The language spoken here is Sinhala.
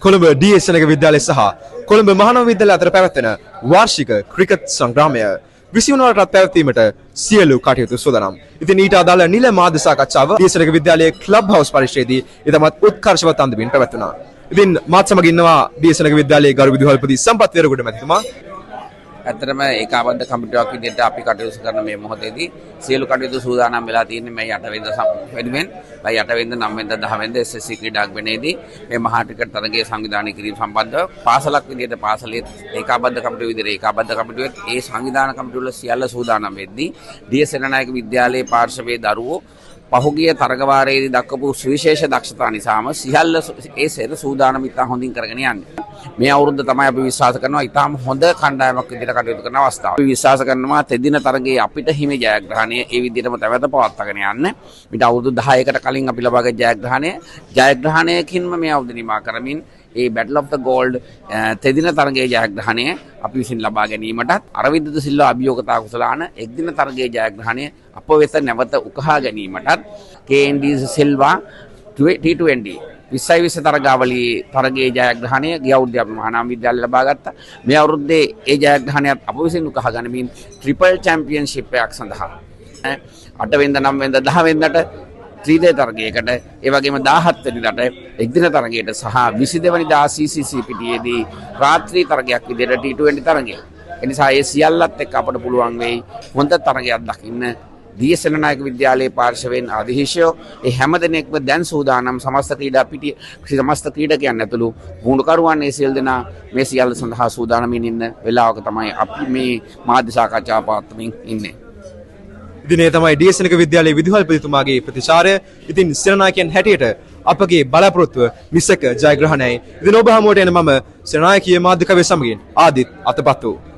කොළඹ DS සෙනග විද්‍යාලය සහ කොළඹ මහානව විද්‍යාලය අතර පැවැත්වෙන වාර්ෂික ක්‍රිකට් සංග්‍රාමය 20 වනට පැවැත්වීමට සියලු කටයුතු සූදානම්. ඉතින් ඊට අදාළ නිල මාධ්‍ය සාකච්ඡාව DS සෙනග විද්‍යාලයේ ක්ලබ් හවුස් පරිශ්‍රයේදී ඉතාමත් උත්කර්ෂවත් අන්දමින් පැවැත්වුණා. ඉතින් මාත් සමග ඉන්නවා DS සෙනග විද්‍යාලයේ ගරු විදුහල්පති සම්පත් වේරගොඩ මැතිතුමා. ඇත්තටම ඒකාබද්ධ කමිටුවක් විදිහට අපි කටයුතු කරන මේ මොහොතේදී සියලු කටයුතු සූදානම් වෙලා තියෙන්නේ මේ 8 වෙනිදා වෙනුවෙන් 8 වෙනිදා 9 වෙනිදා 10 වෙනිදා SSC ක්‍රීඩාංගණයේදී මේ මහා ක්‍රිකට් තරගයේ සංවිධානය කිරීම සම්බන්ධව පාසලක් විදිහට පාසලේ ඒකාබද්ධ කමිටුව විදිහට ඒකාබද්ධ කමිටුවේ ඒ සංවිධාන කමිටුවල සියල්ල සූදානම් වෙද්දී DS සේනානායක විද්‍යාලයේ පාර්ශවයේ දරුවෝ පහුගිය තරගවාරයේදී දක්වපු සුවිශේෂ දක්ෂතා නිසාම සියල්ල ඒ සෙර සූදානම් ඉතා හොඳින් කරගෙන යන්නේ. මේ අවුරුද්ද තමයි අපි විශ්වාස කරනවා ඉතාම හොඳ කණ්ඩායමක් විදිහට කටයුතු කරන අවස්ථාව. අපි විශ්වාස කරනවා තෙදින තරගයේ අපිට හිමි ජයග්‍රහණය ඒ විදිහටම තවද පවත්වාගෙන යන්න. ඊට අවුරුදු 10කට කලින් අපි ලබාගත් ජයග්‍රහණයකින්ම මේ අවුරුද්ද නිමා කරමින් ඒ Battle of the Gold තෙදින තරගයේ ජයග්‍රහණය අපි විසින් ලබා ගැනීමටත් අරවින්ද සිල්වා අභියෝගතා කුසලාන එක්දින තරගයේ ජයග්‍රහණය අප වෙත නැවත උකහා ගැනීමටත් KND සිල්වා T20 2020 තරගාවලියේ තරගයේ ජයග්‍රහණය ගිය අවුරුද්දේ අපි මහානාම විද්‍යාලය ලබා ගත්තා. මේ අවුරුද්දේ ඒ ජයග්‍රහණයත් අප විසින් උකහා ගනිමින් ට්‍රිපල් චැම්පියන්ෂිප් එකක් සඳහා 8 වෙනිදා 9 වෙනිදා 10 වෙනිදාට ත්‍රිදේ තරගයකට ඒ වගේම 17 වෙනිදාට එක්දින තරගයට සහ 22 වෙනිදා CCC පිටියේදී රාත්‍රී තරගයක් විදිහට T20 තරගය. ඒ නිසා ඒ සියල්ලත් එක්ක අපට පුළුවන් වෙයි හොඳ තරගයක් දකින්න. DS සේනානායක විද්‍යාලයේ පාර්ශවයෙන් අධිශිෂ්‍යෝ ඒ හැම දිනෙකම දැන් සූදානම් සමස්ත ක්‍රීඩා පිටිය සමස්ත ක්‍රීඩකයන් ඇතුළු පුහුණුකරුවන් ඒ සියලු දෙනා මේ සියල්ල සඳහා සූදානම්ින් ඉන්න වෙලාවක තමයි අපි මේ මාධ්‍ය සාකච්ඡා පවත්වමින් ඉන්නේ. ඉතින් ඒ තමයි DS සෙනග විද්‍යාලයේ විදුහල්පතිතුමාගේ ප්‍රතිචාරය. ඉතින් සේනානායකයන් හැටියට අපගේ බලාපොරොත්තුව මිසක ජයග්‍රහණයයි. ඉතින් ඔබ හමුවට එන මම සේනානායකීය මාධ්‍ය කවිය සමගින් ආදිත් අතපත් වූ